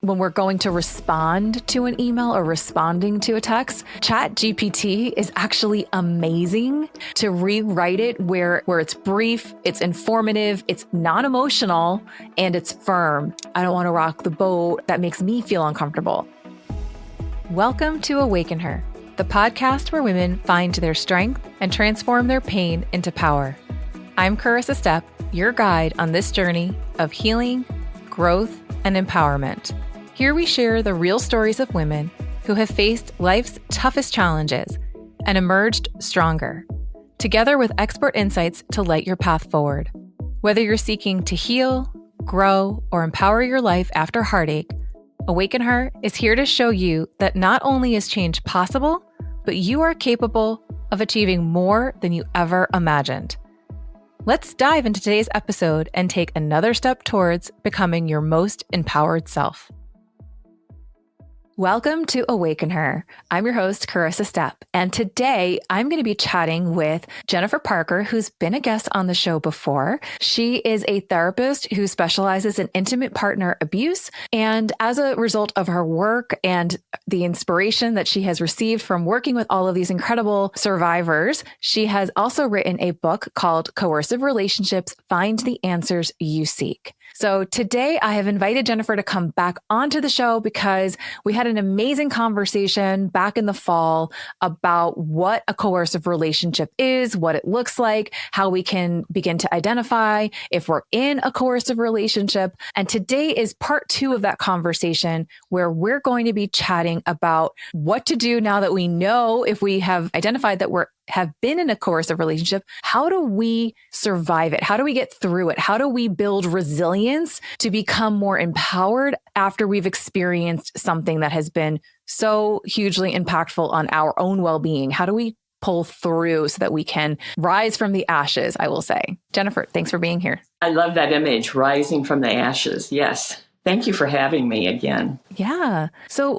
when we're going to respond to an email or responding to a text, ChatGPT is actually amazing to rewrite it where it's brief, it's informative, it's non-emotional, and it's firm. I don't want to rock the boat that makes me feel uncomfortable. Welcome to Awaken Her, the podcast where women find their strength and transform their pain into power. I'm Coercive, your guide on this journey of healing, growth, and empowerment. Here we share the real stories of women who have faced life's toughest challenges and emerged stronger, together with expert insights to light your path forward. Whether you're seeking to heal, grow, or empower your life after heartache, Awaken Her is here to show you that not only is change possible, but you are capable of achieving more than you ever imagined. Let's dive into today's episode and take another step towards becoming your most empowered self. Welcome to Awaken Her. I'm your host, Coercive, and today I'm going to be chatting with Jennifer Parker, who's been a guest on the show before. She is a therapist who specializes in intimate partner abuse, and as a result of her work and the inspiration that she has received from working with all of these incredible survivors, she has also written a book called Coercive Relationships: Find the Answers You Seek. So today I have invited Jennifer to come back onto the show because we had an amazing conversation back in the fall about what a coercive relationship is, what it looks like, how we can begin to identify if we're in a coercive relationship. And today is part 2 of that conversation where we're going to be chatting about what to do now that we know if we have identified that have been in a coercive relationship. How do we survive it? How do we get through it? How do we build resilience to become more empowered after we've experienced something that has been so hugely impactful on our own well-being? How do we pull through so that we can rise from the ashes, I will say. Jennifer, thanks for being here. I love that image, rising from the ashes. Yes. Thank you for having me again. Yeah. So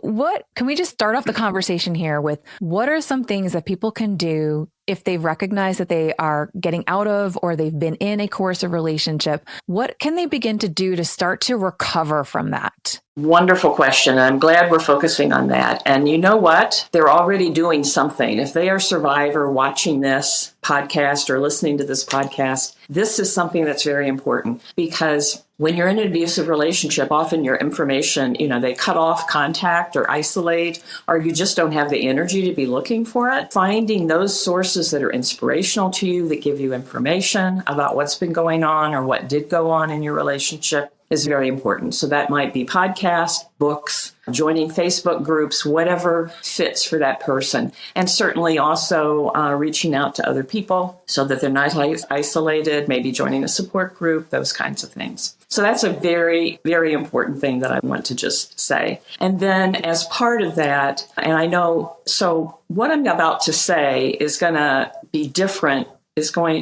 can we just start off the conversation here with what are some things that people can do if they've recognized that they are getting out of or they've been in a coercive relationship? What can they begin to do to start to recover from that? Wonderful question. I'm glad we're focusing on that. And you know what? They're already doing something. If they are a survivor watching this podcast or listening to this podcast, this is something that's very important because when you're in an abusive relationship, often your information, they cut off contact or isolate, or you just don't have the energy to be looking for it. Finding those sources that are inspirational to you, that give you information about what's been going on or what did go on in your relationship is very important. So that might be podcasts, books, joining Facebook groups, whatever fits for that person. And certainly also reaching out to other people so that they're not isolated, maybe joining a support group, those kinds of things. So that's a very, very important thing that I want to just say. And then as part of that, so what I'm about to say is going to be different.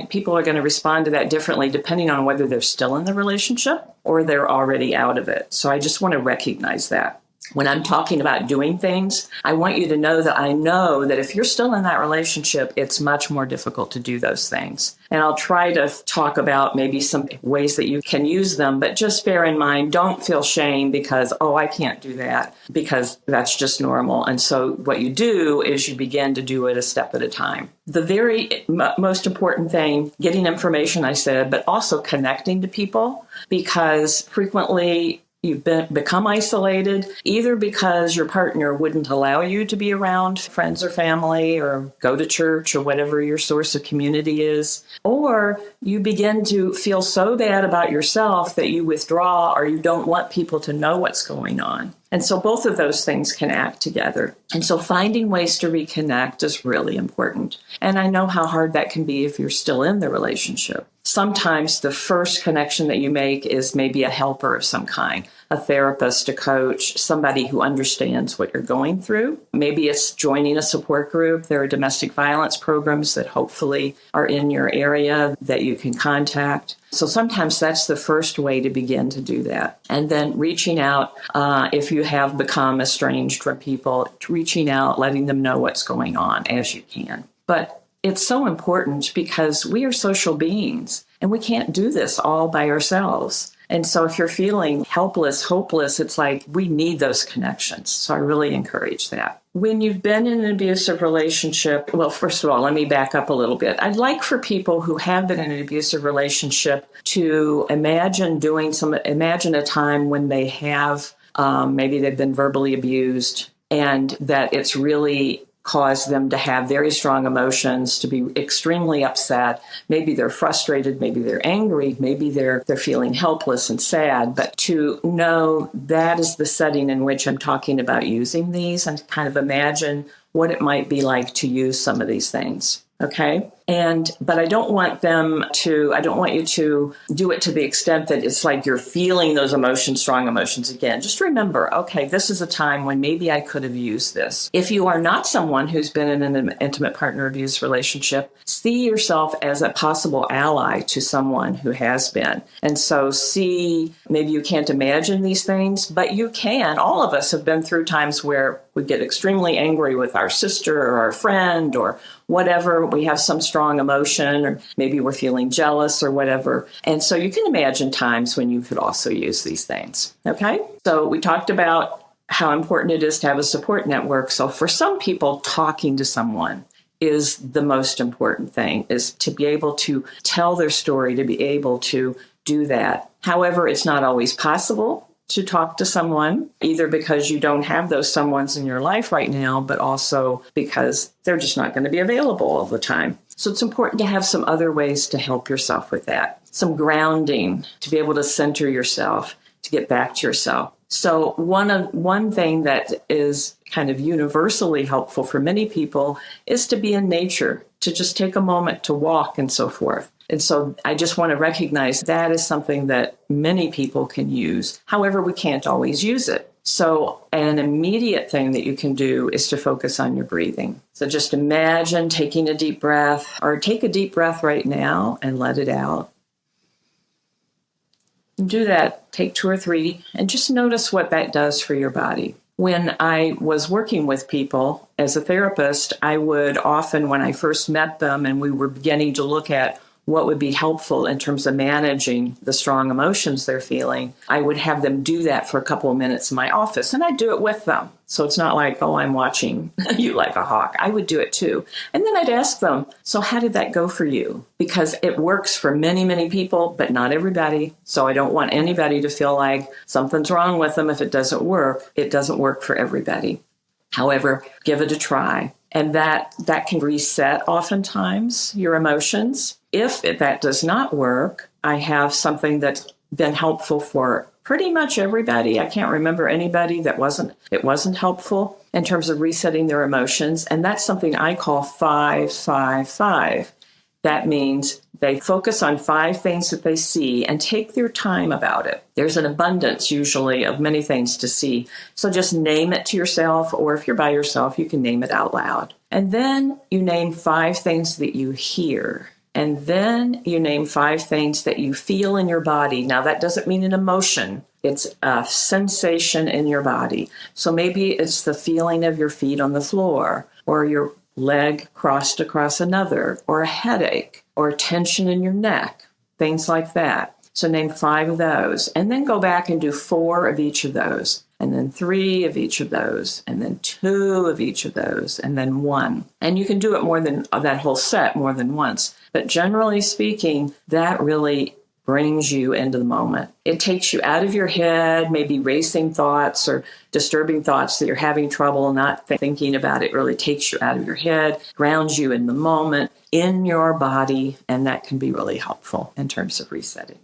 People are going to respond to that differently depending on whether they're still in the relationship or they're already out of it. So I just want to recognize that. When I'm talking about doing things, I want you to know that I know that if you're still in that relationship, it's much more difficult to do those things. And I'll try to talk about maybe some ways that you can use them, but just bear in mind, don't feel shame because, I can't do that, because that's just normal. And so what you do is you begin to do it a step at a time. The very most important thing, getting information, I said, but also connecting to people, because frequently you've become isolated, either because your partner wouldn't allow you to be around friends or family or go to church or whatever your source of community is, or you begin to feel so bad about yourself that you withdraw or you don't want people to know what's going on. And so both of those things can act together. And so finding ways to reconnect is really important. And I know how hard that can be if you're still in the relationship. Sometimes the first connection that you make is maybe a helper of some kind, a therapist, a coach, somebody who understands what you're going through. Maybe it's joining a support group. There are domestic violence programs that hopefully are in your area that you can contact. So sometimes that's the first way to begin to do that. And then reaching out, if you have become estranged from people, reaching out, letting them know what's going on as you can. But it's so important because we are social beings and we can't do this all by ourselves. And so if you're feeling helpless, hopeless, it's like we need those connections. So I really encourage that. When you've been in an abusive relationship, well, first of all, let me back up a little bit. I'd like for people who have been in an abusive relationship to imagine a time when they have, maybe they've been verbally abused, and that it's really caused them to have very strong emotions, to be extremely upset. Maybe they're frustrated, maybe they're angry, maybe they're feeling helpless and sad, but to know that is the setting in which I'm talking about using these, and kind of imagine what it might be like to use some of these things. Okay. But I don't want you to do it to the extent that it's like you're feeling those emotions, strong emotions again. Just remember, okay, this is a time when maybe I could have used this. If you are not someone who's been in an intimate partner abuse relationship, see yourself as a possible ally to someone who has been. And so maybe you can't imagine these things, but you can. All of us have been through times where we get extremely angry with our sister or our friend or whatever. We have some strong emotion, or maybe we're feeling jealous or whatever. And so you can imagine times when you could also use these things. Okay. So we talked about how important it is to have a support network. So for some people, talking to someone is the most important thing, is to be able to tell their story, to be able to do that. However, it's not always possible to talk to someone, either because you don't have those someones in your life right now, but also because they're just not going to be available all the time. So it's important to have some other ways to help yourself with that. Some grounding, to be able to center yourself, to get back to yourself. So one thing that is kind of universally helpful for many people is to be in nature, to just take a moment to walk and so forth. And so I just want to recognize that is something that many people can use. However, we can't always use it. So an immediate thing that you can do is to focus on your breathing. So just imagine taking a deep breath, or take a deep breath right now and let it out. Do that, take 2 or 3, and just notice what that does for your body. When I was working with people as a therapist, I would often, when I first met them and we were beginning to look at what would be helpful in terms of managing the strong emotions they're feeling, I would have them do that for a couple of minutes in my office, and I'd do it with them. So it's not like, oh, I'm watching you like a hawk. I would do it too. And then I'd ask them, so how did that go for you? Because it works for many, many people, but not everybody. So I don't want anybody to feel like something's wrong with them if it doesn't work. It doesn't work for everybody. However, give it a try. And that can reset oftentimes your emotions. If that does not work, I have something that's been helpful for pretty much everybody. I can't remember anybody that it wasn't helpful in terms of resetting their emotions. And that's something I call 5-5-5. That means they focus on 5 things that they see and take their time about it. There's an abundance usually of many things to see. So just name it to yourself, or if you're by yourself, you can name it out loud. And then you name 5 things that you hear. And then you name 5 things that you feel in your body. Now, that doesn't mean an emotion. It's a sensation in your body. So maybe it's the feeling of your feet on the floor, or your leg crossed across another, or a headache, or tension in your neck, things like that. So name 5 of those, and then go back and do 4 of each of those, and then 3 of each of those, and then 2 of each of those, and then 1. And you can do it more than that whole set more than once. But generally speaking, that really brings you into the moment. It takes you out of your head, maybe racing thoughts or disturbing thoughts that you're having trouble not thinking about. It really takes you out of your head, grounds you in the moment, in your body, and that can be really helpful in terms of resetting.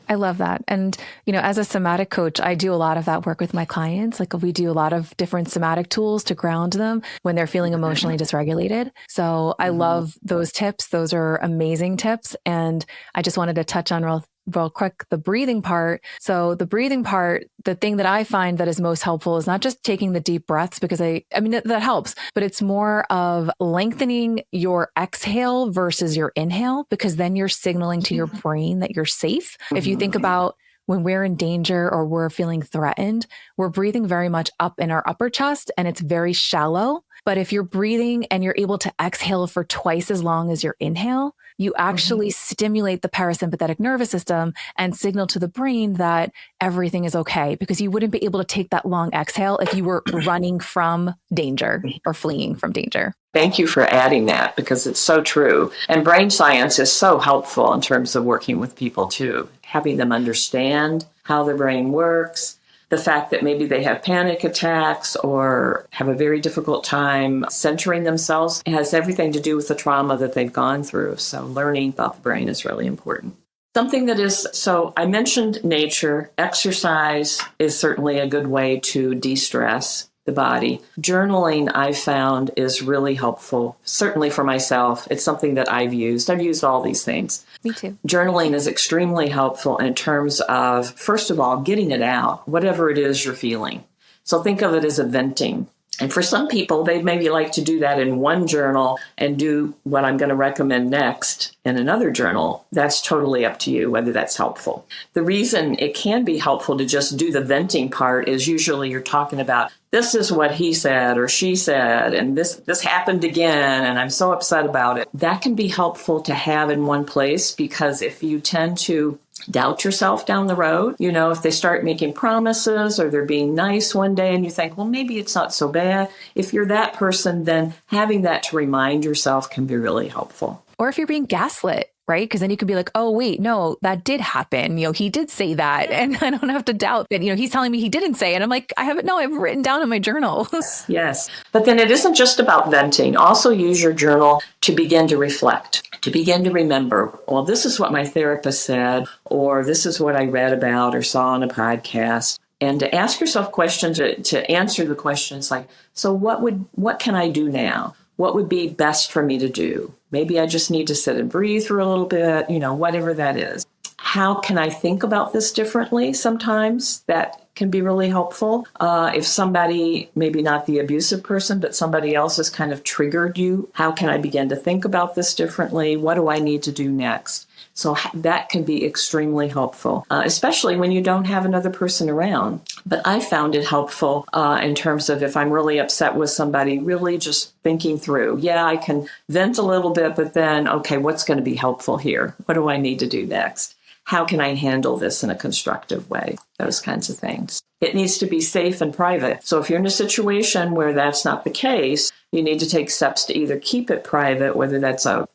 I love that. And, as a somatic coach, I do a lot of that work with my clients. Like, we do a lot of different somatic tools to ground them when they're feeling emotionally dysregulated. So I love those tips. Those are amazing tips. And I just wanted to touch on real quick, the breathing part. So the breathing part, the thing that I find that is most helpful is not just taking the deep breaths, because that helps, but it's more of lengthening your exhale versus your inhale, because then you're signaling to your brain that you're safe. If you think about when we're in danger or we're feeling threatened, we're breathing very much up in our upper chest, and it's very shallow. But if you're breathing and you're able to exhale for twice as long as your inhale, you actually stimulate the parasympathetic nervous system and signal to the brain that everything is okay, because you wouldn't be able to take that long exhale if you were running from danger or fleeing from danger. Thank you for adding that, because it's so true. And brain science is so helpful in terms of working with people too, having them understand how the brain works, the fact that maybe they have panic attacks or have a very difficult time centering themselves. It has everything to do with the trauma that they've gone through. So learning about the brain is really important. Something that is, so I mentioned nature. Exercise is certainly a good way to de-stress the body. Journaling, I found, is really helpful, certainly for myself. It's something that I've used. I've used all these things. Me too. Journaling is extremely helpful in terms of, first of all, getting it out, whatever it is you're feeling. So think of it as a venting. And for some people, they maybe like to do that in one journal and do what I'm going to recommend next in another journal. That's totally up to you whether that's helpful. The reason it can be helpful to just do the venting part is usually you're talking about, this is what he said or she said, and this happened again, and I'm so upset about it. That can be helpful to have in one place, because if you tend to doubt yourself down the road, if they start making promises or they're being nice one day and you think, well, maybe it's not so bad. If you're that person, then having that to remind yourself can be really helpful. Or if you're being gaslit, right? Because then you could be like, oh, wait, no, that did happen. He did say that. And I don't have to doubt that, he's telling me he didn't say it. And I'm like, I've written down in my journal. Yes. But then it isn't just about venting. Also use your journal to begin to reflect, to begin to remember, well, this is what my therapist said, or this is what I read about or saw on a podcast. And to ask yourself questions, to answer the questions like, so what can I do now? What would be best for me to do? Maybe I just need to sit and breathe for a little bit, whatever that is. How can I think about this differently? Sometimes that can be really helpful. If somebody, maybe not the abusive person, but somebody else has kind of triggered you, how can I begin to think about this differently? What do I need to do next? So that can be extremely helpful, especially when you don't have another person around. But I found it helpful in terms of if I'm really upset with somebody, really just thinking through, I can vent a little bit, but then, okay, what's going to be helpful here? What do I need to do next? How can I handle this in a constructive way? Those kinds of things. It needs to be safe and private. So if you're in a situation where that's not the case, you need to take steps to either keep it private, whether that's a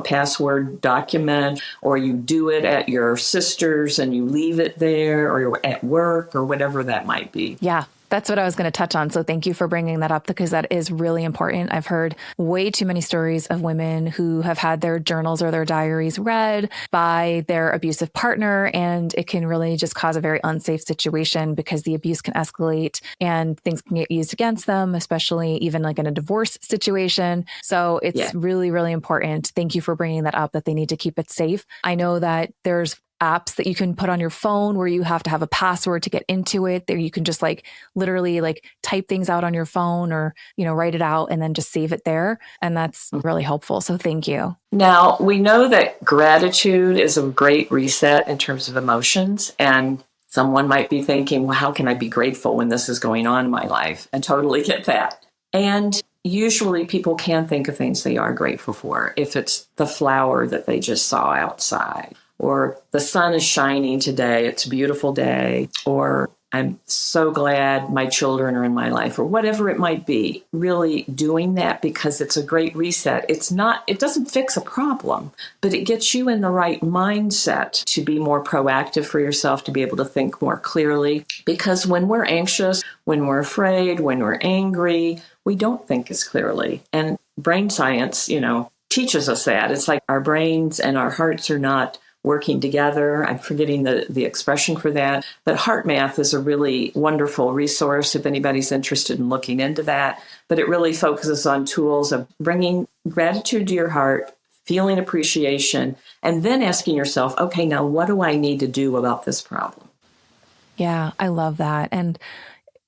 password document, or you do it at your sister's and you leave it there, or you're at work, or whatever that might be. Yeah. That's what I was going to touch on. So thank you for bringing that up, because that is really important. I've heard way too many stories of women who have had their journals or their diaries read by their abusive partner, and it can really just cause a very unsafe situation because the abuse can escalate and things can get used against them, especially even like in a divorce situation. So it's really, really important. Thank you for bringing that up, that they need to keep it safe. I know that there's apps that you can put on your phone where you have to have a password to get into it. There you can just literally type things out on your phone, or, write it out and then just save it there. And that's really helpful. So thank you. Now, we know that gratitude is a great reset in terms of emotions. And someone might be thinking, well, how can I be grateful when this is going on in my life? And totally get that. And usually people can think of things they are grateful for. If it's the flower that they just saw outside, or the sun is shining today, it's a beautiful day, or I'm so glad my children are in my life, or whatever it might be. Really doing that, because it's a great reset. It doesn't fix a problem, but it gets you in the right mindset to be more proactive for yourself, to be able to think more clearly. Because when we're anxious, when we're afraid, when we're angry, we don't think as clearly. And brain science, teaches us that. It's like our brains and our hearts are not working together. I'm forgetting the expression for that. But Heart Math is a really wonderful resource if anybody's interested in looking into that. But it really focuses on tools of bringing gratitude to your heart, feeling appreciation, and then asking yourself, okay, now what do I need to do about this problem? Yeah, I love that. And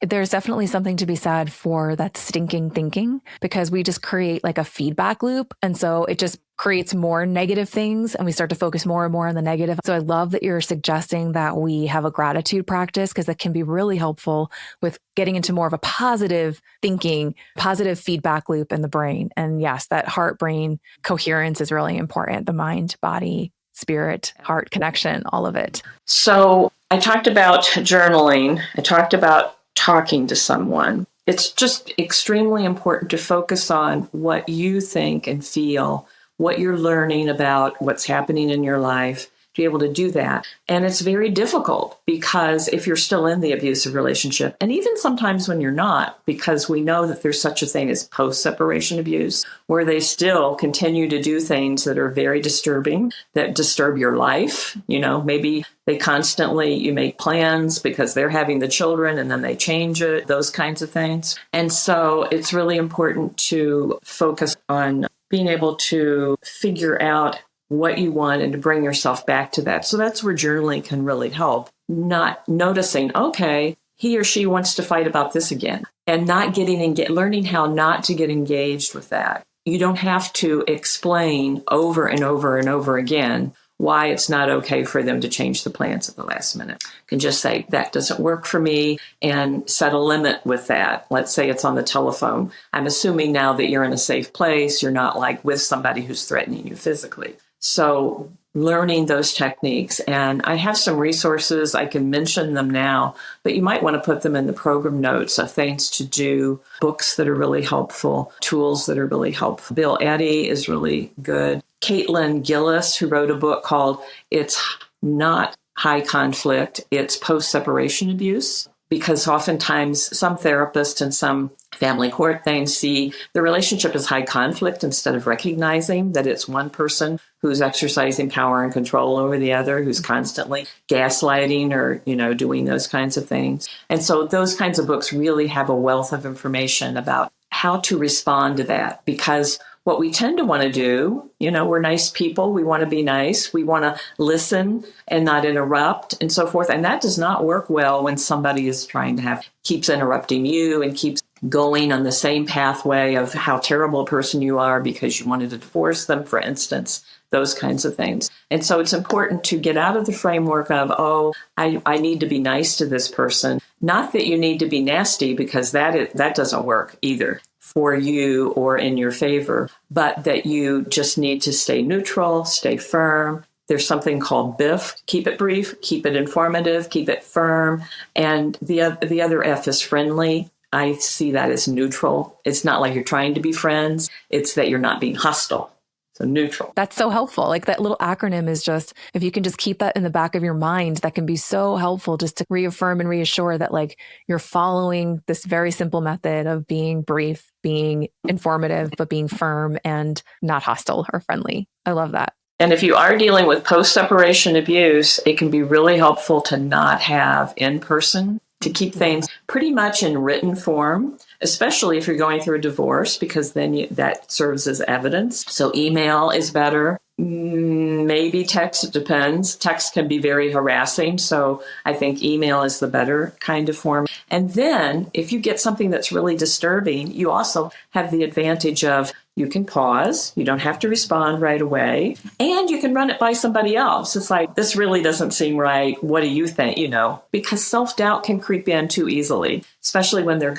there's definitely something to be said for that stinking thinking, because we just create like a feedback loop. And so it just creates more negative things and we start to focus more and more on the negative. So I love that you're suggesting that we have a gratitude practice because that can be really helpful with getting into more of a positive thinking, positive feedback loop in the brain. And yes, that heart-brain coherence is really important. The mind, body, spirit, heart connection, all of it. So I talked about journaling. I talked about talking to someone. It's just extremely important to focus on what you think and feel, what you're learning about what's happening in your life, to be able to do that. And it's very difficult because if you're still in the abusive relationship, and even sometimes when you're not, because we know that there's such a thing as post-separation abuse, where they still continue to do things that are very disturbing, that disturb your life. Maybe they constantly, you make plans because they're having the children and then they change it, those kinds of things. And so it's really important to focus on being able to figure out what you want and to bring yourself back to that. So that's where journaling can really help. Not noticing, okay, he or she wants to fight about this again, and not learning how not to get engaged with that. You don't have to explain over and over and over again why it's not okay for them to change the plans at the last minute. You can just say, that doesn't work for me, and set a limit with that. Let's say it's on the telephone. I'm assuming now that you're in a safe place. You're not like with somebody who's threatening you physically. So learning those techniques. And I have some resources. I can mention them now, but you might want to put them in the program notes of things to do, books that are really helpful, tools that are really helpful. Bill Eddy is really good. Caitlin Gillis, who wrote a book called It's Not High Conflict, It's Post-Separation Abuse, because oftentimes some therapists and some family court things see the relationship as high conflict instead of recognizing that it's one person who's exercising power and control over the other, who's constantly gaslighting or, doing those kinds of things. And so those kinds of books really have a wealth of information about how to respond to that, because what we tend to want to do, we're nice people. We want to be nice. We want to listen and not interrupt and so forth. And that does not work well when somebody is keeps interrupting you and keeps going on the same pathway of how terrible a person you are because you wanted to divorce them, for instance, those kinds of things. And so it's important to get out of the framework of, I need to be nice to this person. Not that you need to be nasty, because that doesn't work either for you or in your favor, but that you just need to stay neutral, stay firm. There's something called BIF. Keep it brief, keep it informative, keep it firm. And the other F is friendly. I see that as neutral. It's not like you're trying to be friends. It's that you're not being hostile. So neutral. That's so helpful. Like that little acronym is just, if you can just keep that in the back of your mind, that can be so helpful just to reaffirm and reassure that like you're following this very simple method of being brief, being informative, but being firm and not hostile or friendly. I love that. And if you are dealing with post-separation abuse, it can be really helpful to not have in-person, to keep things pretty much in written form, especially if you're going through a divorce, because then that serves as evidence. So email is better. Maybe text, it depends. Text can be very harassing, so I think email is the better kind of form. And then if you get something that's really disturbing, you also have the advantage of you can pause, you don't have to respond right away, and you can run it by somebody else. It's like, this really doesn't seem right. What do you think? Because self-doubt can creep in too easily, especially when they're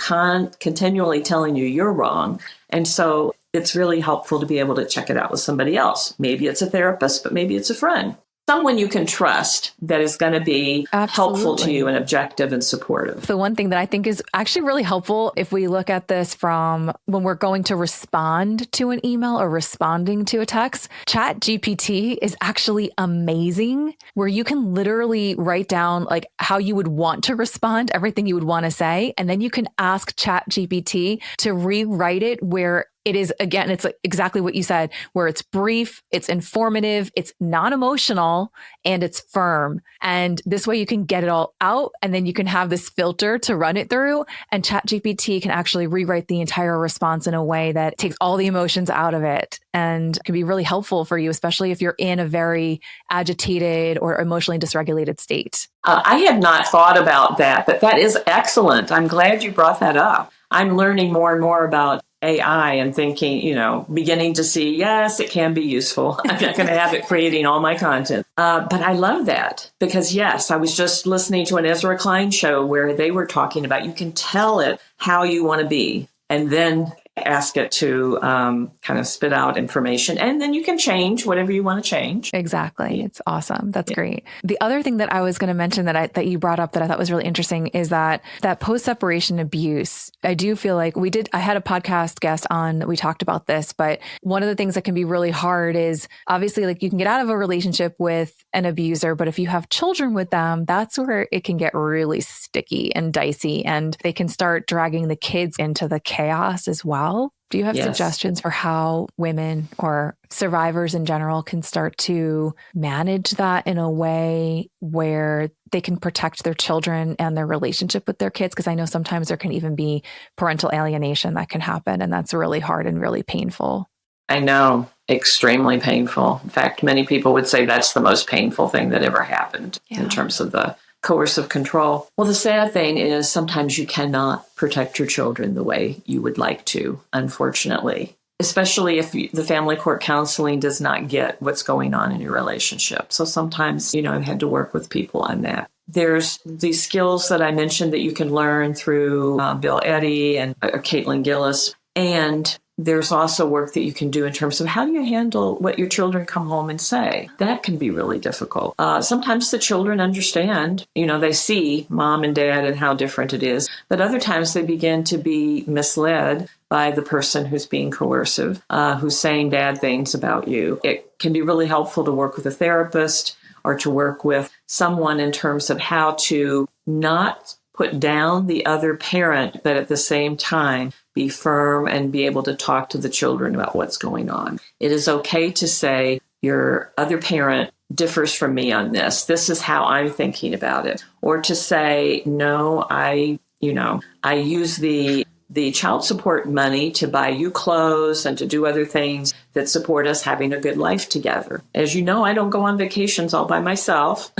continually telling you you're wrong. And so it's really helpful to be able to check it out with somebody else. Maybe it's a therapist, but maybe it's a friend. Someone you can trust that is going to be helpful to you and objective and supportive. The one thing that I think is actually really helpful, if we look at this from when we're going to respond to an email or responding to a text, ChatGPT is actually amazing, where you can literally write down like how you would want to respond, everything you would want to say. And then you can ask ChatGPT to rewrite it where it is, again, it's exactly what you said, where it's brief, it's informative, it's non-emotional, and it's firm. And this way you can get it all out, and then you can have this filter to run it through, and ChatGPT can actually rewrite the entire response in a way that takes all the emotions out of it and can be really helpful for you, especially if you're in a very agitated or emotionally dysregulated state. I had not thought about that, but that is excellent. I'm glad you brought that up. I'm learning more and more about AI and thinking, beginning to see, yes, it can be useful. I'm not going to have it creating all my content. But I love that because, yes, I was just listening to an Ezra Klein show where they were talking about you can tell it how you want to be and then ask it to kind of spit out information. And then you can change whatever you want to change. Exactly. It's awesome. That's great. The other thing that I was going to mention that you brought up that I thought was really interesting is that post-separation abuse. I do feel like I had a podcast guest on that we talked about this, but one of the things that can be really hard is obviously like you can get out of a relationship with an abuser, but if you have children with them, that's where it can get really sticky and dicey and they can start dragging the kids into the chaos as well. Do you have suggestions for how women or survivors in general can start to manage that in a way where they can protect their children and their relationship with their kids? Because I know sometimes there can even be parental alienation that can happen, and that's really hard and really painful. I know, extremely painful. In fact, many people would say that's the most painful thing that ever happened in terms of the coercive control. Well, the sad thing is sometimes you cannot protect your children the way you would like to, unfortunately, especially if the family court counseling does not get what's going on in your relationship. So sometimes, I've had to work with people on that. There's these skills that I mentioned that you can learn through Bill Eddy and Caitlin Gillis. And there's also work that you can do in terms of how do you handle what your children come home and say. That can be really difficult. Sometimes the children understand, they see mom and dad and how different it is. But other times they begin to be misled by the person who's being coercive, who's saying bad things about you. It can be really helpful to work with a therapist or to work with someone in terms of how to not put down the other parent, but at the same time, be firm and be able to talk to the children about what's going on. It is okay to say your other parent differs from me on this. This is how I'm thinking about it. Or to say, no, I use the child support money to buy you clothes and to do other things that support us having a good life together. As you know, I don't go on vacations all by myself,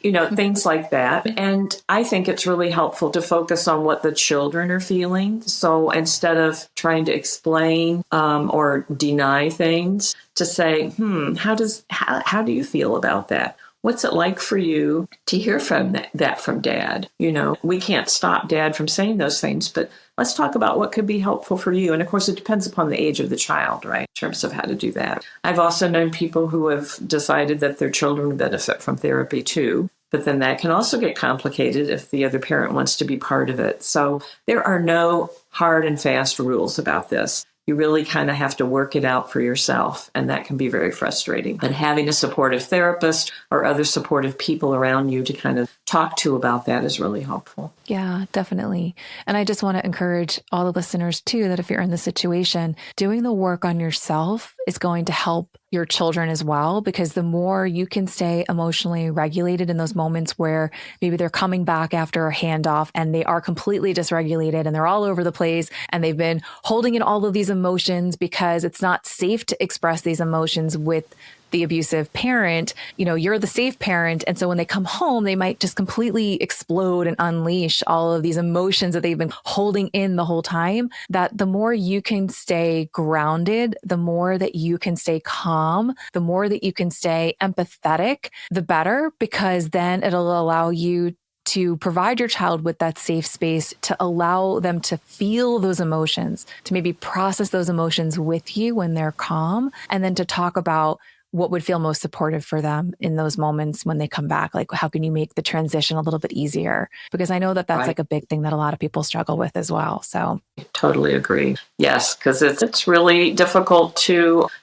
things like that. And I think it's really helpful to focus on what the children are feeling. So instead of trying to explain or deny things, to say, how do you feel about that? What's it like for you to hear from that from dad? We can't stop dad from saying those things, but let's talk about what could be helpful for you. And of course, it depends upon the age of the child, right, in terms of how to do that. I've also known people who have decided that their children benefit from therapy too. But then that can also get complicated if the other parent wants to be part of it. So there are no hard and fast rules about this. You really kind of have to work it out for yourself, and that can be very frustrating. And having a supportive therapist or other supportive people around you to kind of talk to about that is really helpful. Yeah, definitely. And I just want to encourage all the listeners too, that if you're in this situation, doing the work on yourself is going to help your children as well, because the more you can stay emotionally regulated in those moments where maybe they're coming back after a handoff and they are completely dysregulated and they're all over the place and they've been holding in all of these emotions because it's not safe to express these emotions with the abusive parent, you're the safe parent. And so when they come home, they might just completely explode and unleash all of these emotions that they've been holding in the whole time. That the more you can stay grounded, the more that you can stay calm, the more that you can stay empathetic, the better, because then it'll allow you to provide your child with that safe space to allow them to feel those emotions, to maybe process those emotions with you when they're calm, and then to talk about what would feel most supportive for them in those moments when they come back. Like, how can you make the transition a little bit easier? Because I know that that's like a big thing that a lot of people struggle with as well. So totally agree. Yes, because it's really difficult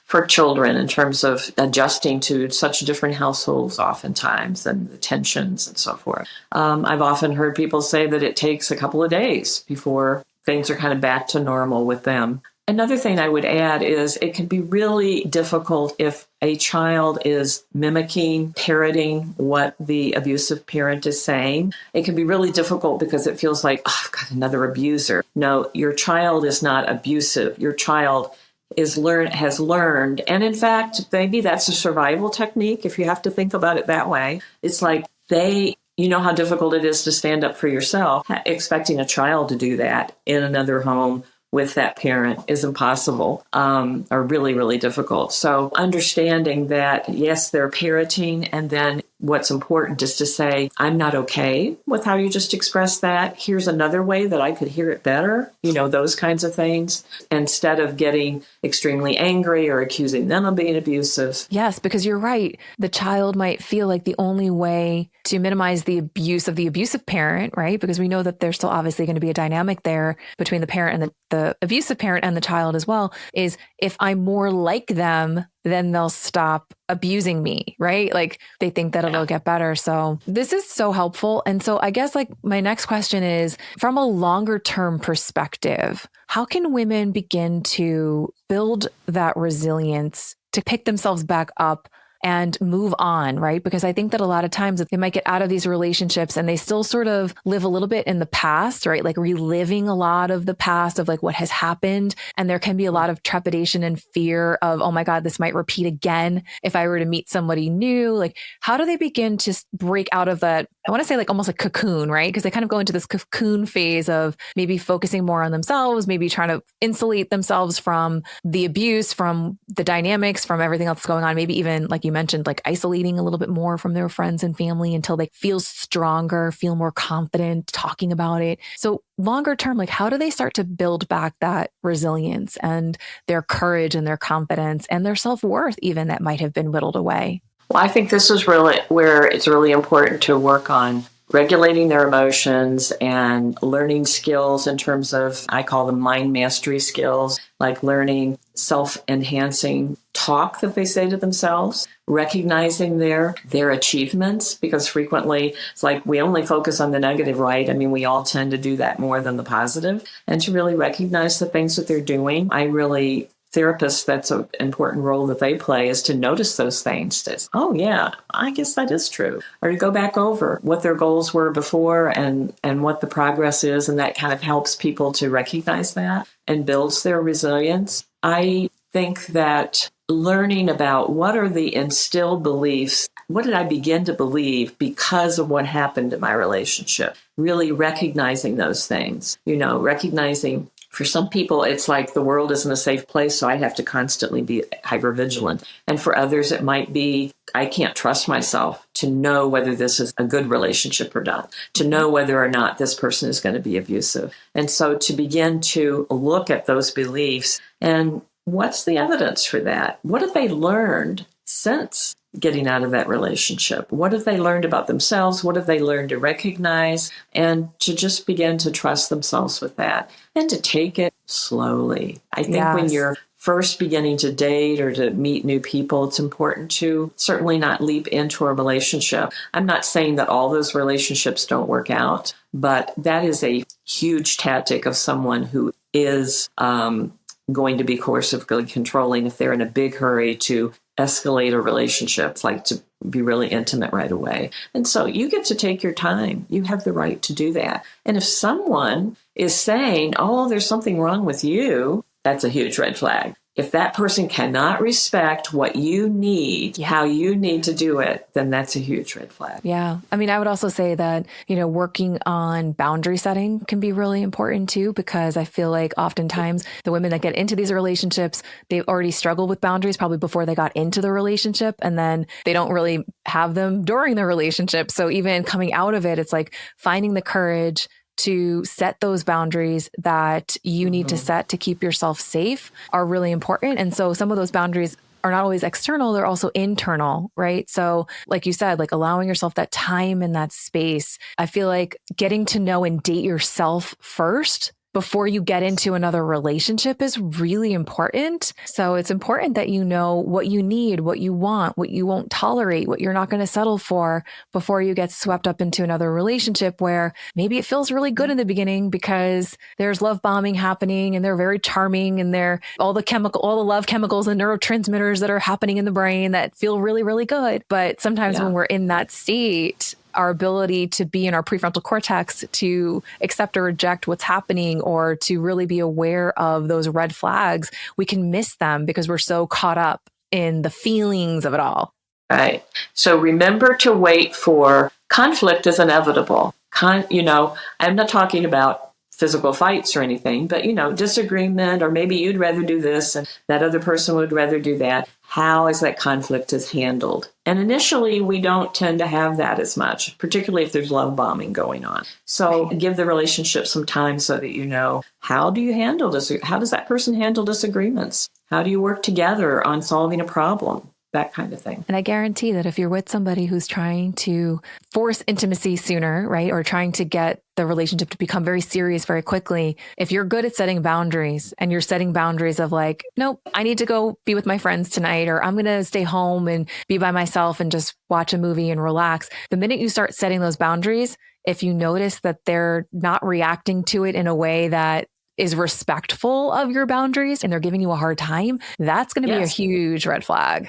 for children in terms of adjusting to such different households oftentimes and the tensions and so forth. I've often heard people say that it takes a couple of days before things are kind of back to normal with them. Another thing I would add is it can be really difficult if a child is mimicking, parroting what the abusive parent is saying. It can be really difficult because it feels like, I've got another abuser. No, your child is not abusive. Your child has learned. And in fact, maybe that's a survival technique if you have to think about it that way. It's like you know how difficult it is to stand up for yourself, expecting a child to do that in another home with that parent is impossible, or really, really difficult. So understanding that, yes, they're parenting, and then what's important is to say, I'm not okay with how you just expressed that. Here's another way that I could hear it better, those kinds of things, instead of getting extremely angry or accusing them of being abusive. Yes, because you're right. The child might feel like the only way to minimize the abuse of the abusive parent, right? Because we know that there's still obviously going to be a dynamic there between the parent and the abusive parent and the child as well, is if I'm more like them, then they'll stop abusing me, right? Like they think that it'll get better. So this is so helpful. And so I guess like my next question is, from a longer term perspective, how can women begin to build that resilience to pick themselves back up and move on, right? Because I think that a lot of times they might get out of these relationships and they still sort of live a little bit in the past, right? Like reliving a lot of the past of like what has happened. And there can be a lot of trepidation and fear of, oh my God, this might repeat again if I were to meet somebody new. Like, how do they begin to break out of that? I want to say like almost like cocoon, right? Because they kind of go into this cocoon phase of maybe focusing more on themselves, maybe trying to insulate themselves from the abuse, from the dynamics, from everything else going on. Maybe even, like you mentioned, like isolating a little bit more from their friends and family until they feel stronger, feel more confident talking about it. So longer term, like how do they start to build back that resilience and their courage and their confidence and their self-worth even that might have been whittled away? Well, I think this is really where it's really important to work on regulating their emotions and learning skills in terms of, I call them mind mastery skills, like learning self-enhancing talk that they say to themselves, recognizing their achievements, because frequently it's like we only focus on the negative, right? I mean, we all tend to do that more than the positive, and to really recognize the things that they're doing. Therapists, that's an important role that they play, is to notice those things. Oh yeah, I guess that is true. Or to go back over what their goals were before and what the progress is. And that kind of helps people to recognize that and builds their resilience. I think that learning about what are the instilled beliefs, what did I begin to believe because of what happened in my relationship? Really recognizing those things, recognizing. For some people, it's like the world isn't a safe place, so I have to constantly be hypervigilant. And for others, it might be, I can't trust myself to know whether this is a good relationship or not, to know whether or not this person is going to be abusive. And so to begin to look at those beliefs and what's the evidence for that? What have they learned since getting out of that relationship? What have they learned about themselves? What have they learned to recognize? And to just begin to trust themselves with that and to take it slowly. I think when you're first beginning to date or to meet new people, it's important to certainly not leap into a relationship. I'm not saying that all those relationships don't work out, but that is a huge tactic of someone who is going to be coercively controlling if they're in a big hurry to escalate a relationship, like to be really intimate right away. And so you get to take your time. You have the right to do that. And if someone is saying, oh, there's something wrong with you, that's a huge red flag. If that person cannot respect what you need, how you need to do it, then that's a huge red flag. Yeah. I mean, I would also say that, working on boundary setting can be really important too, because I feel like oftentimes the women that get into these relationships, they already struggled with boundaries probably before they got into the relationship. And then they don't really have them during the relationship. So even coming out of it, it's like finding the courage to set those boundaries that you need to set to keep yourself safe are really important. And so some of those boundaries are not always external, they're also internal, right? So like you said, like allowing yourself that time and that space. I feel like getting to know and date yourself first before you get into another relationship is really important. So it's important that you know what you need, what you want, what you won't tolerate, what you're not going to settle for before you get swept up into another relationship where maybe it feels really good in the beginning because there's love bombing happening and they're very charming and they're all the love chemicals and neurotransmitters that are happening in the brain that feel really, really good. But sometimes when we're in that state, our ability to be in our prefrontal cortex to accept or reject what's happening or to really be aware of those red flags, we can miss them because we're so caught up in the feelings of it all. Right. So remember to wait for conflict is inevitable. I'm not talking about physical fights or anything, but, disagreement, or maybe you'd rather do this and that other person would rather do that. How is that conflict is handled? And initially, we don't tend to have that as much, particularly if there's love bombing going on. So give the relationship some time so that how do you handle this? How does that person handle disagreements? How do you work together on solving a problem? That kind of thing. And I guarantee that if you're with somebody who's trying to force intimacy sooner, right, or trying to get the relationship to become very serious very quickly, if you're good at setting boundaries and you're setting boundaries of like, nope, I need to go be with my friends tonight, or I'm going to stay home and be by myself and just watch a movie and relax. The minute you start setting those boundaries, if you notice that they're not reacting to it in a way that is respectful of your boundaries and they're giving you a hard time, that's going to be a huge red flag.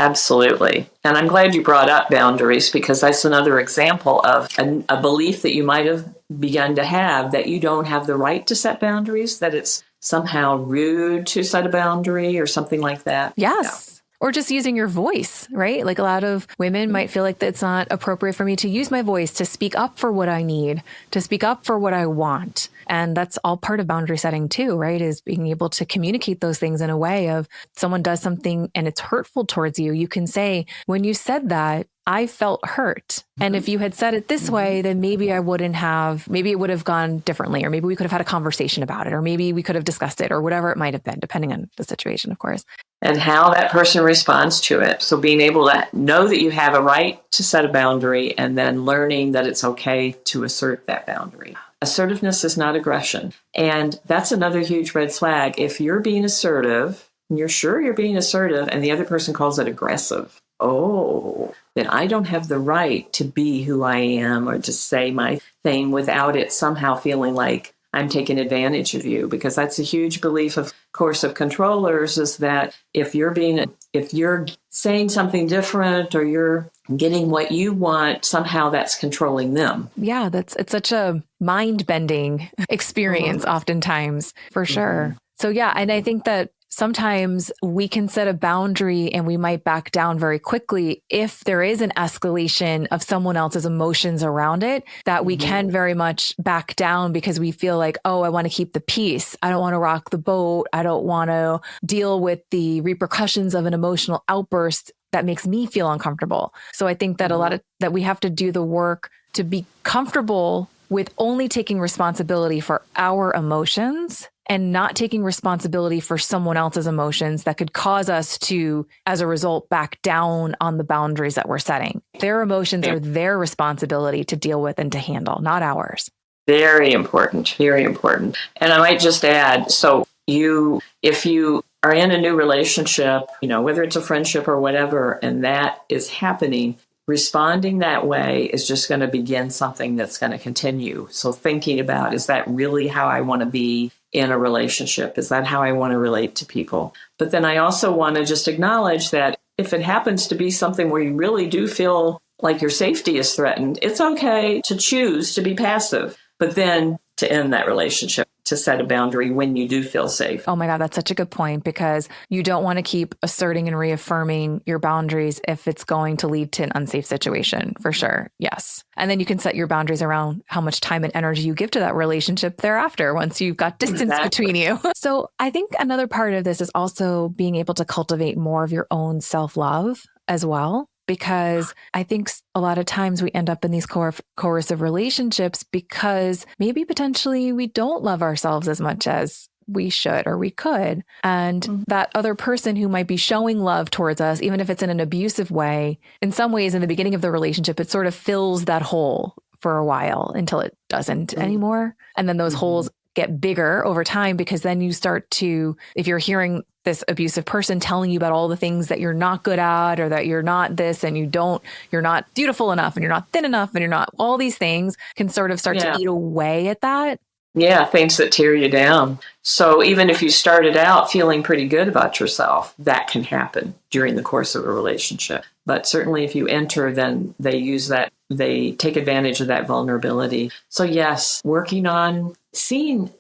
Absolutely. And I'm glad you brought up boundaries, because that's another example of a belief that you might have begun to have, that you don't have the right to set boundaries, that it's somehow rude to set a boundary or something like that. Yes. Yeah. Or just using your voice, right? Like a lot of women might feel like it's not appropriate for me to use my voice to speak up for what I need, to speak up for what I want. And that's all part of boundary setting too, right? Is being able to communicate those things in a way of someone does something and it's hurtful towards you. You can say, when you said that, I felt hurt. And if you had said it this way, then maybe it would have gone differently, or maybe we could have had a conversation about it, or maybe we could have discussed it, or whatever it might have been, depending on the situation, of course. And how that person responds to it. So being able to know that you have a right to set a boundary, and then learning that it's okay to assert that boundary. Assertiveness is not aggression. And that's another huge red flag. If you're being assertive, and you're sure you're being assertive, and the other person calls it aggressive, then I don't have the right to be who I am or to say my thing without it somehow feeling like I'm taking advantage of you. Because that's a huge belief of coercive controllers, is that if you're saying something different, or you're getting what you want, somehow that's controlling them. Yeah, it's such a mind-bending experience oftentimes, for sure. So yeah, and I think that sometimes we can set a boundary and we might back down very quickly if there is an escalation of someone else's emotions around it, that we can very much back down because we feel like, I want to keep the peace. I don't want to rock the boat. I don't want to deal with the repercussions of an emotional outburst that makes me feel uncomfortable. So I think that that we have to do the work to be comfortable with only taking responsibility for our emotions and not taking responsibility for someone else's emotions that could cause us to, as a result, back down on the boundaries that we're setting. Their emotions are their responsibility to deal with and to handle, not ours. Very important, very important. And I might just add, so if you are in a new relationship, whether it's a friendship or whatever, and that is happening, responding that way is just going to begin something that's going to continue. So thinking about, is that really how I want to be in a relationship? Is that how I want to relate to people? But then I also want to just acknowledge that if it happens to be something where you really do feel like your safety is threatened, it's okay to choose to be passive, but then to end that relationship, to set a boundary when you do feel safe. Oh my God, that's such a good point, because you don't want to keep asserting and reaffirming your boundaries if it's going to lead to an unsafe situation, for sure. Yes. And then you can set your boundaries around how much time and energy you give to that relationship thereafter, once you've got distance between you. So I think another part of this is also being able to cultivate more of your own self-love as well. Because I think a lot of times we end up in these coercive relationships because maybe potentially we don't love ourselves as much as we should or we could. And that other person who might be showing love towards us, even if it's in an abusive way, in some ways in the beginning of the relationship, it sort of fills that hole for a while until it doesn't anymore. And then those holes get bigger over time, because then you start to, if you're hearing this abusive person telling you about all the things that you're not good at, or that you're not this and you're not beautiful enough and you're not thin enough and you're not, all these things can sort of start to eat away at that. Yeah, things that tear you down. So even if you started out feeling pretty good about yourself, that can happen during the course of a relationship. But certainly if you enter, then they use that, they take advantage of that vulnerability. So yes, working on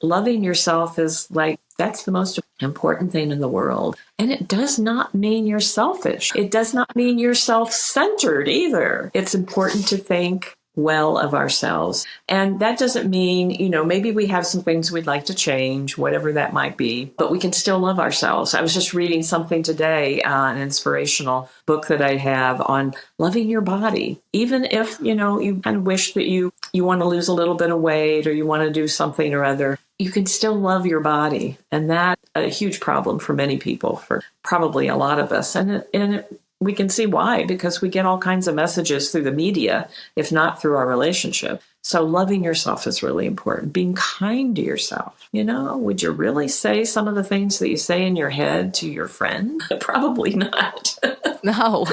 loving yourself is like, that's the most important thing in the world. And it does not mean you're selfish. It does not mean you're self-centered either. It's important to think, well of ourselves. And that doesn't mean, maybe we have some things we'd like to change, whatever that might be, but we can still love ourselves. I was just reading something today, an inspirational book that I have on loving your body. Even if, you kind of wish that you want to lose a little bit of weight or you want to do something or other, you can still love your body. And that's a huge problem for many people, for probably a lot of us. We can see why, because we get all kinds of messages through the media, if not through our relationship. So loving yourself is really important. Being kind to yourself. Would you really say some of the things that you say in your head to your friend? Probably not. No.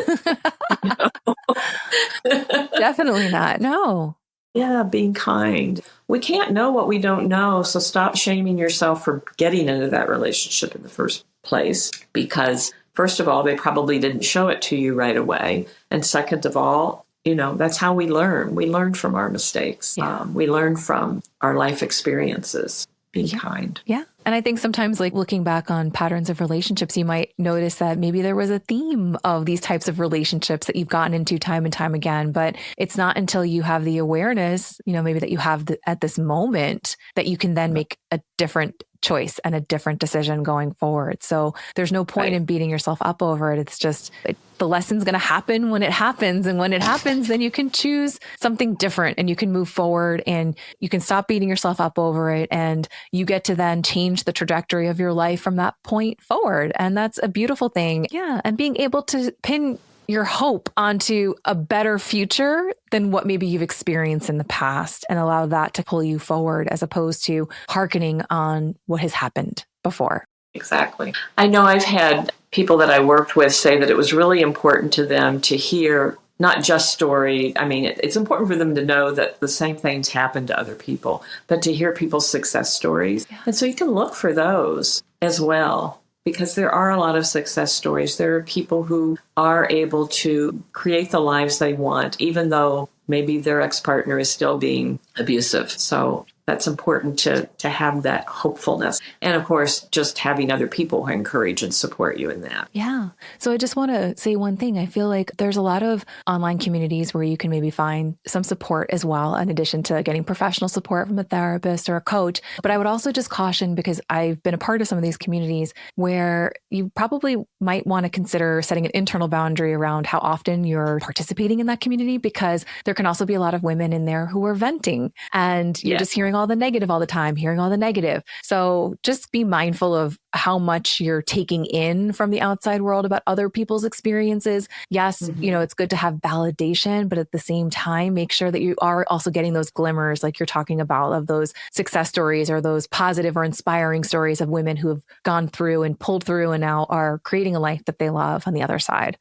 Definitely not. No. Yeah, being kind. We can't know what we don't know, so stop shaming yourself for getting into that relationship in the first place, because first of all, they probably didn't show it to you right away. And second of all, that's how we learn. We learn from our mistakes. Yeah. We learn from our life experiences. Being kind. Yeah. And I think sometimes, like, looking back on patterns of relationships, you might notice that maybe there was a theme of these types of relationships that you've gotten into time and time again. But it's not until you have the awareness, maybe that you have at this moment, that you can then make a different choice and a different decision going forward. So there's no point in beating yourself up over it. It's just the lesson's going to happen when it happens. And when it happens, then you can choose something different and you can move forward and you can stop beating yourself up over it. And you get to then change the trajectory of your life from that point forward. And that's a beautiful thing. Yeah. And being able to pin your hope onto a better future than what maybe you've experienced in the past and allow that to pull you forward as opposed to hearkening on what has happened before. Exactly. I know I've had people that I worked with say that it was really important to them to hear not just story. I mean, it's important for them to know that the same things happen to other people, but to hear people's success stories. Yeah. And so you can look for those as well, because there are a lot of success stories. There are people who are able to create the lives they want, even though maybe their ex-partner is still being abusive. So that's important to have that hopefulness. And of course, just having other people who encourage and support you in that. Yeah. So I just want to say one thing. I feel like there's a lot of online communities where you can maybe find some support as well, in addition to getting professional support from a therapist or a coach. But I would also just caution, because I've been a part of some of these communities, where you probably might want to consider setting an internal boundary around how often you're participating in that community, because there can also be a lot of women in there who are venting and you're just hearing all the negative all the time, hearing all the negative. So just be mindful of how much you're taking in from the outside world about other people's experiences. Yes, it's good to have validation, but at the same time, make sure that you are also getting those glimmers, like you're talking about, of those success stories or those positive or inspiring stories of women who have gone through and pulled through and now are creating a life that they love on the other side.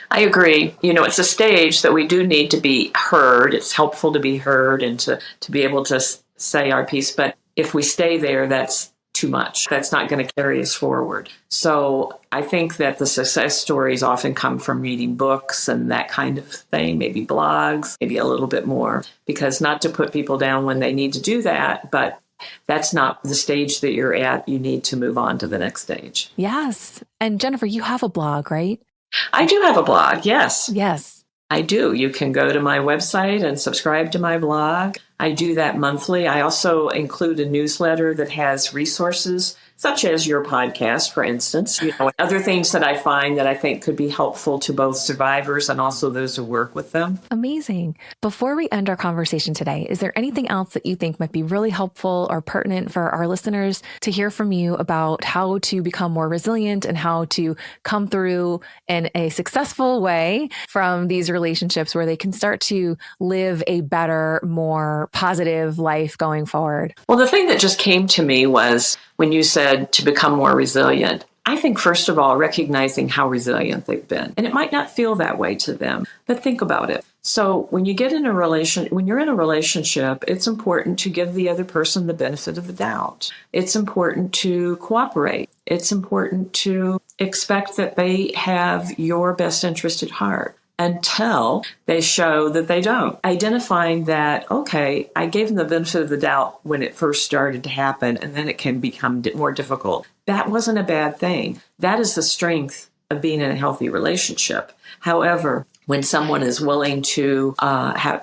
I agree. It's a stage that we do need to be heard. It's helpful to be heard and to be able to say our piece. But if we stay there, that's too much. That's not going to carry us forward. So I think that the success stories often come from reading books and that kind of thing, maybe blogs, maybe a little bit more, because not to put people down when they need to do that, but that's not the stage that you're at. You need to move on to the next stage. Yes. And Jennifer, you have a blog, right? I do have a blog. Yes. Yes. I do. You can go to my website and subscribe to my blog. I do that monthly. I also include a newsletter that has resources, such as your podcast, for instance, other things that I find that I think could be helpful to both survivors and also those who work with them. Amazing. Before we end our conversation today, is there anything else that you think might be really helpful or pertinent for our listeners to hear from you about how to become more resilient and how to come through in a successful way from these relationships where they can start to live a better, more positive life going forward? Well, the thing that just came to me was when you said to become more resilient. I think, first of all, recognizing how resilient they've been. And it might not feel that way to them, but think about it. So when you're in a relationship, it's important to give the other person the benefit of the doubt. It's important to cooperate. It's important to expect that they have your best interest at heart, until they show that they don't. Identifying that, okay, I gave them the benefit of the doubt when it first started to happen, and then it can become more difficult. That wasn't a bad thing. That is the strength of being in a healthy relationship. However, when someone is willing to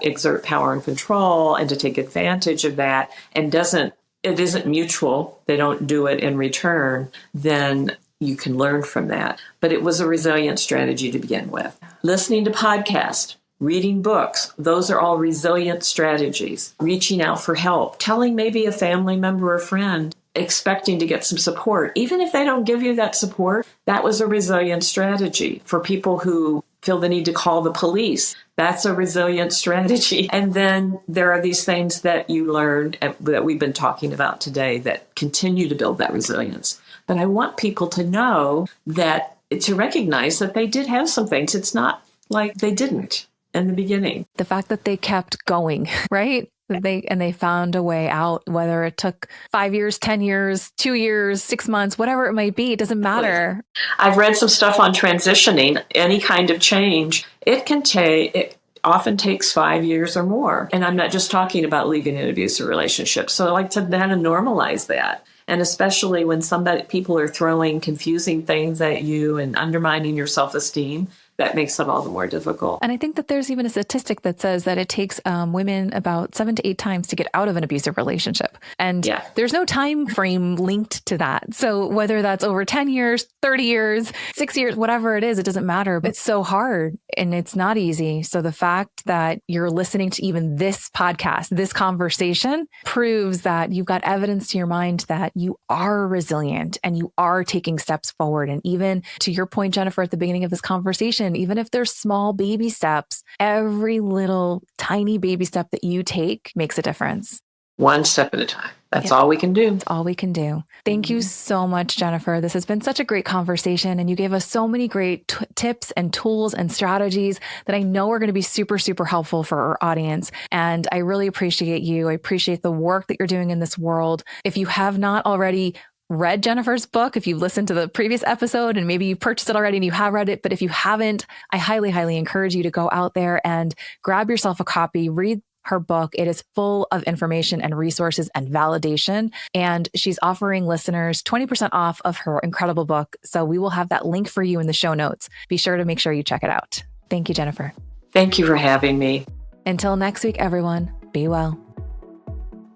exert power and control and to take advantage of that and it isn't mutual, they don't do it in return, then you can learn from that. But it was a resilient strategy to begin with. Listening to podcasts, reading books, those are all resilient strategies. Reaching out for help, telling maybe a family member or friend, expecting to get some support. Even if they don't give you that support, that was a resilient strategy. For people who feel the need to call the police, that's a resilient strategy. And then there are these things that you learned that we've been talking about today that continue to build that resilience. But I want people to know that, to recognize that they did have some things. It's not like they didn't in the beginning. The fact that they kept going, right? They found a way out, whether it took 5 years, 10 years, 2 years, 6 months, whatever it might be, it doesn't matter. I've read some stuff on transitioning, any kind of change. It often takes 5 years or more. And I'm not just talking about leaving an abusive relationship. So I like to then normalize that. And especially when people are throwing confusing things at you and undermining your self-esteem, that makes it all the more difficult. And I think that there's even a statistic that says that it takes women about 7 to 8 times to get out of an abusive relationship. And there's no time frame linked to that. So whether that's over 10 years, 30 years, 6 years, whatever it is, it doesn't matter. But it's so hard and it's not easy. So the fact that you're listening to even this podcast, this conversation, proves that you've got evidence to your mind that you are resilient and you are taking steps forward. And even to your point, Jennifer, at the beginning of this conversation, even if there's small baby steps, every little tiny baby step that you take makes a difference. One step at a time. That's all we can do. That's all we can do. Thank you so much, Jennifer. This has been such a great conversation, and you gave us so many great tips and tools and strategies that I know are going to be super, super helpful for our audience. And I really appreciate you. I appreciate the work that you're doing in this world. If you have not already read Jennifer's book, if you've listened to the previous episode and maybe you purchased it already and you have read it, but if you haven't, I highly, highly encourage you to go out there and grab yourself a copy, read her book. It is full of information and resources and validation. And she's offering listeners 20% off of her incredible book. So we will have that link for you in the show notes. Be sure to make sure you check it out. Thank you, Jennifer. Thank you for having me. Until next week, everyone, be well.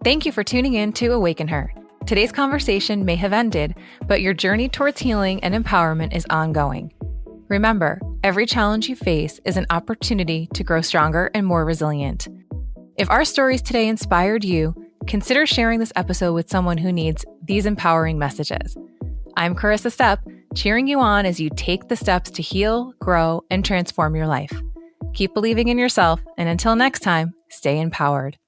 Thank you for tuning in to Awaken Her. Today's conversation may have ended, but your journey towards healing and empowerment is ongoing. Remember, every challenge you face is an opportunity to grow stronger and more resilient. If our stories today inspired you, consider sharing this episode with someone who needs these empowering messages. I'm Coercive Step, cheering you on as you take the steps to heal, grow, and transform your life. Keep believing in yourself, and until next time, stay empowered.